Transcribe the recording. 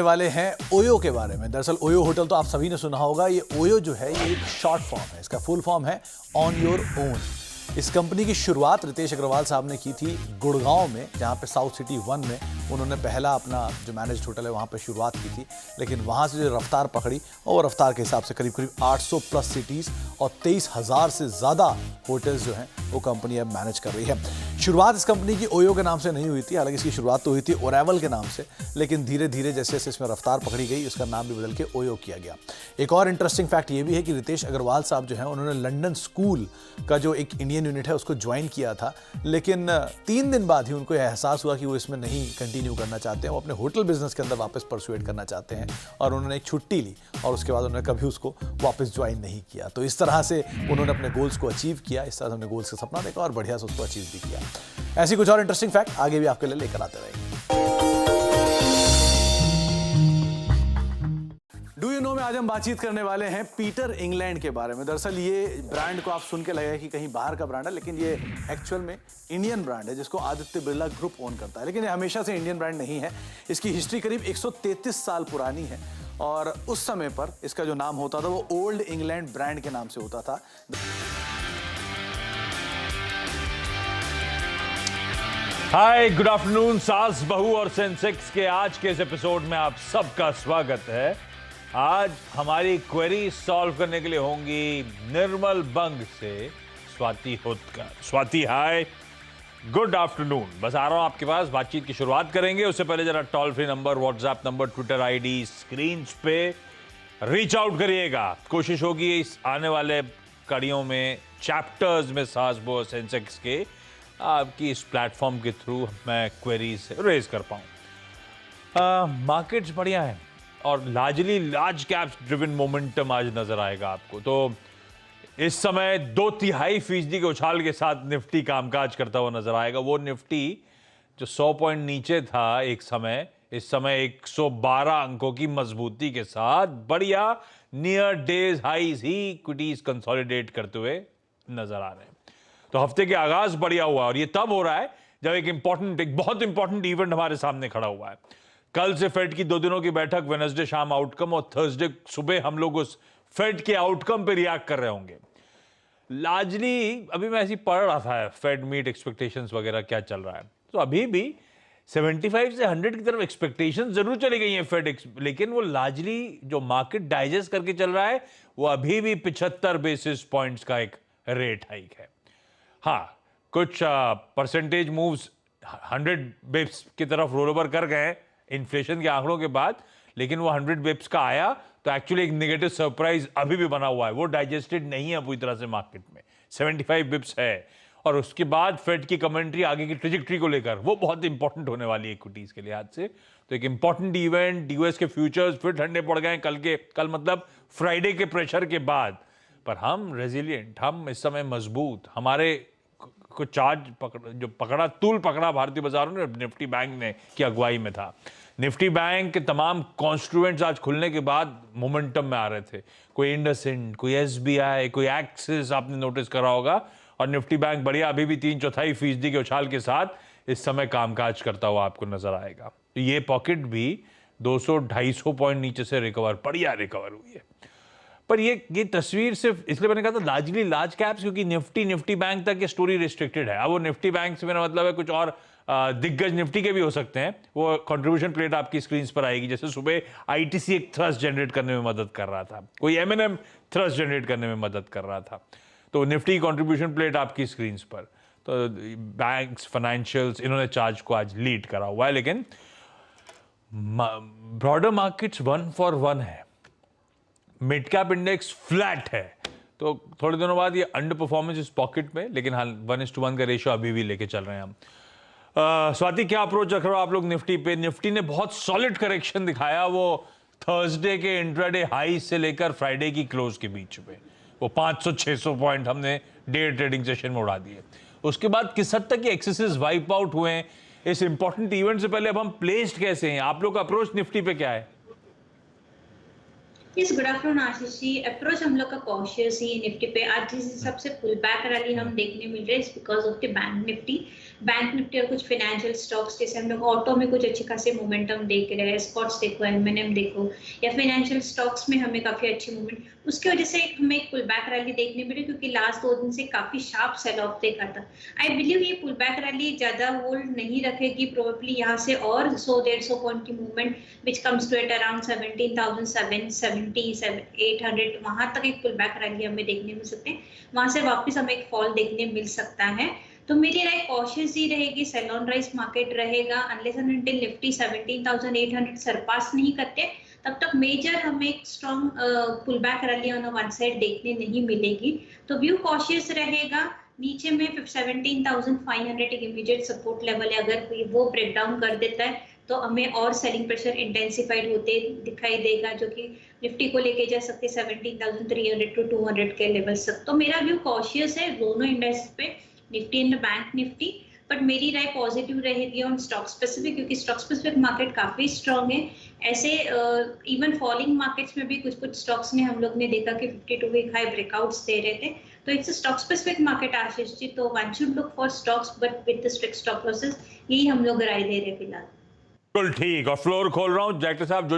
वाले हैं ओयो के बारे में। दरअसल ओयो होटल तो आप सभी ने सुना होगा। ये ओयो जो है ये एक शॉर्ट फॉर्म है, इसका फुल फॉर्म है ऑन योर ओन। इस कंपनी की शुरुआत रितेश अग्रवाल साहब ने की थी गुड़गांव में, जहां पे साउथ सिटी 1 में उन्होंने पहला अपना जो मैनेज्ड होटल है वहां पे शुरुआत की थी। लेकिन वहां से जो रफ्तार पकड़ी और वो रफ्तार के हिसाब से करीब करीब 800 प्लस सिटीज़ और 23,000 से ज़्यादा होटल्स जो हैं वो कंपनी अब मैनेज कर रही है। शुरुआत इस कंपनी की ओयो के नाम से नहीं हुई थी, हालांकि इसकी शुरुआत तो हुई थी ओरेवल के नाम से, लेकिन धीरे धीरे जैसे जैसे इसमें रफ्तार पकड़ी गई उसका नाम भी बदल के ओयो किया गया। एक और इंटरेस्टिंग फैक्ट ये भी है कि रितेश अग्रवाल साहब जो हैं उन्होंने लंदन स्कूल का जो एक इंडियन यूनिट है उसको ज्वाइन किया था, लेकिन 3 दिन बाद ही उनको यह एहसास हुआ कि वो इसमें नहीं कंटिन्यू करना चाहते हैं, वो अपने होटल बिजनेस के अंदर वापस परसुएट करना चाहते हैं और उन्होंने एक छुट्टी ली और उसके बाद उन्होंने कभी उसको वापस ज्वाइन नहीं किया। तो इस तरह से उन्होंने अपने गोल्स को अचीव किया, इस तरह से अपने गोल्स का सपना देखा और बढ़िया से उसको अचीव भी किया। ऐसी कुछ और इंटरेस्टिंग फैक्ट आगे भी आपके लिए लेकर आते रहेंगे। डू यू नो में आज हम बातचीत करने वाले हैं पीटर इंग्लैंड के बारे में। दरअसल ये ब्रांड को आप सुन के लगेगा कि कहीं बाहर का ब्रांड है, लेकिन ये एक्चुअल में इंडियन ब्रांड है जिसको आदित्य बिरला ग्रुप ओन करता है। लेकिन ये हमेशा से इंडियन ब्रांड नहीं है, इसकी हिस्ट्री करीब 133 साल पुरानी है और उस समय पर इसका जो नाम होता था वो ओल्ड इंग्लैंड ब्रांड के नाम से होता था। हाय, गुड आफ्टरनून। सास बहू और सेंसेक्स के आज के इस एपिसोड में आप सबका स्वागत है। आज हमारी क्वेरी सॉल्व करने के लिए होंगी निर्मल बंग से स्वाति होतकर। स्वाति हाय, गुड आफ्टरनून। बस आ रहा हूं आपके पास, बातचीत की शुरुआत करेंगे। उससे पहले जरा toll free number, WhatsApp number, Twitter ID screen पे रीच आउट करिएगा। कोशिश होगी इस आने वाले कड़ियों में, चैप्टर्स में सास बहू और सेंसेक्स के आपकी इस प्लेटफॉर्म के थ्रू मैं क्वेरीज रेज कर पाऊं। मार्केट्स बढ़िया है और largely large caps driven momentum आज नजर आएगा आपको। तो इस समय 2/3% के उछाल के साथ निफ्टी कामकाज करता हुआ नजर आएगा। वो निफ्टी जो 100 पॉइंट नीचे था एक समय, इस समय 112 अंकों की मजबूती के साथ बढ़िया नियर डेज हाईज ही इक्विटीज कंसोलिडेट करते हुए नजर आ रहे हैं। तो हफ्ते के आगाज बढ़िया हुआ और ये तब हो रहा है जब एक बहुत इंपॉर्टेंट इवेंट हमारे सामने खड़ा हुआ है। कल से फेड की 2 दिनों की बैठक, वेडनेसडे शाम आउटकम और थर्सडे सुबह हम लोग उस फेड के आउटकम पे रिएक्ट कर रहे होंगे। लार्जली अभी मैं ऐसी पढ़ रहा था फेड मीट एक्सपेक्टेशंस वगैरह क्या चल रहा है, तो अभी भी 75 से 100 की तरफ एक्सपेक्टेशंस जरूर चली गई हैं फेड, लेकिन वो लार्जली जो मार्केट डाइजेस्ट करके चल रहा है वो अभी भी 75 बेसिस पॉइंट्स का एक रेट हाइक है। हाँ, कुछ परसेंटेज मूव्स 100 बिप्स की तरफ रोल ओवर कर गए इन्फ्लेशन के आंकड़ों के बाद, लेकिन वो 100 बिप्स का आया तो एक्चुअली एक नेगेटिव सरप्राइज अभी भी बना हुआ है, वो डाइजेस्टेड नहीं है पूरी तरह से मार्केट में। 75 बिप्स है और उसके बाद फेड की कमेंट्री आगे की ट्रेजेक्ट्री को लेकर वो बहुत इंपॉर्टेंट होने वाली है इक्विटीज के लिहाज से। तो एक इंपॉर्टेंट इवेंट, यूएस के फ्यूचर्स फिर ठंडे पड़ गए कल मतलब फ्राइडे के प्रेशर के बाद, पर हम रेजिलियंट, हम इस समय मजबूत। हमारे को तूल पकड़ा भारतीय बाजारों ने निफ्टी बैंक ने की अगुवाई में था। निफ्टी बैंक के तमाम कॉन्स्टिट्यूएंट्स आज खुलने के बाद मोमेंटम में आ रहे थे। कोई इंडसइंड, कोई एसबीआई, कोई एक्सिस आपने नोटिस करा होगा, और निफ्टी बैंक बढ़िया अभी भी 3/4% के उछाल के साथ इस समय कामकाज करता हुआ आपको नजर आएगा। तो ये पॉकेट भी 200-250 पॉइंट नीचे से बढ़िया रिकवर हुई है। पर ये तस्वीर सिर्फ इसलिए मैंने कहा था लार्जली लार्ज कैप्स, क्योंकि निफ्टी बैंक तक ये स्टोरी रिस्ट्रिक्टेड है। अब वो निफ्टी बैंक से मेरा मतलब है कुछ और दिग्गज निफ्टी के भी हो सकते हैं। वो कंट्रीब्यूशन प्लेट आपकी स्क्रीन पर आएगी। जैसे सुबह आईटीसी एक थ्रस्ट जनरेट करने में मदद कर रहा था, कोई एमएनएम थ्रस्ट जनरेट करने में मदद कर रहा था, तो निफ्टी कंट्रीब्यूशन प्लेट आपकी स्क्रीन पर। तो बैंक्स, फाइनेंशियल्स, इन्होंने चार्ज को आज लीड करा हुआ है, लेकिन ब्रॉडर मार्केट्स 1 for 1 है। मिड कैप इंडेक्स फ्लैट है, तो थोड़े दिनों बाद ये अंडर परफॉर्मेंस इस पॉकेट में, लेकिन हाल 1:1 का रेशियो अभी भी लेके चल रहे हैं हम। स्वाति, क्या अप्रोच रख रहे हो आप लोग निफ्टी पे? निफ्टी ने बहुत सॉलिड करेक्शन दिखाया, वो थर्सडे के इंट्राडे हाई से लेकर फ्राइडे की क्लोज के बीच में वो 500-600 पॉइंट हमने डे ट्रेडिंग सेशन में उड़ा दिए। उसके बाद किस हद तक ये एक्सेसेस वाइप आउट हुए हैं इस इंपॉर्टेंट इवेंट से पहले? अब हम प्लेस्ड कैसे हैं? आप लोग का अप्रोच निफ्टी पे क्या है? Yes, good afternoon Ashish ji. Approach हम लोग का कॉशियस ही निफ्टी पे। आज जिस हिसाब से पुल बैक रैली हम देखने मिल रहे हैं because of the bank Nifty और कुछ फाइनेंशियल स्टॉक्स, जैसे हम लोग ऑटो में कुछ अच्छे खासे मोमेंटम देख रहे हैं, स्पॉट्स देखो, एमएनएम देखो, या फाइनेंशियल स्टॉक्स में हमें काफी अच्छी मूवमेंट, उसकी वजह से हमें एक पुल बैक रैली देखने मिली, क्योंकि लास्ट 2 दिन से काफी शार्प सेल ऑफ देखा था। आई बिलीव ये पुल बैक रैली ज्यादा होल्ड नहीं रखेगी, प्रोबेबली यहाँ से और 100-150 पॉइंट की movement which comes to at around 17,770-800, वहां तक एक पुल बैक रैली हमें देखने मिल सकते हैं। वहां से वापस हमें एक फॉल देखने मिल सकता है। तो मेरी राय कॉशियस ही रहेगी, सेल ऑन राइज मार्केट रहेगा unless and until Nifty 17,800 surpass नहीं करते, तब तक मेजर हमें एक strong pull back rally on one side देखने नहीं मिलेगी। तो व्यू कॉशियस रहेगा। नीचे में 17,500 एक इमीडिएट सपोर्ट लेवल है, अगर वो ब्रेक डाउन कर देता है तो हमें और सेलिंग प्रेशर इंटेंसिफाइड होते दिखाई देगा, जो कि निफ्टी को लेके जा सकते 17,300 टू 200 के लेवल तक। तो मेरा व्यू कॉशियस है दोनों इंडेक्स पे, Nifty and bank Nifty, but मेरी राय पॉजिटिव रहेगी ऑन स्टॉक स्पेसिफिक, क्योंकि स्टॉक स्पेसिफिक मार्केट काफी स्ट्रांग है। ऐसे इवन फॉलिंग मार्केट्स में भी कुछ स्टॉक्स ने हम लोग ने देखा कि 52 वीक हाई ब्रेकआउट्स दे रहे थे। तो it's stock specific market Ashish ji, तो one should look for stocks but with the strict stop losses, यही हम लोग राय दे रहे हैं फिलहाल। बिल्कुल ठीक। और फ्लोर खोल रहा हूं डायरेक्टर साहब, जो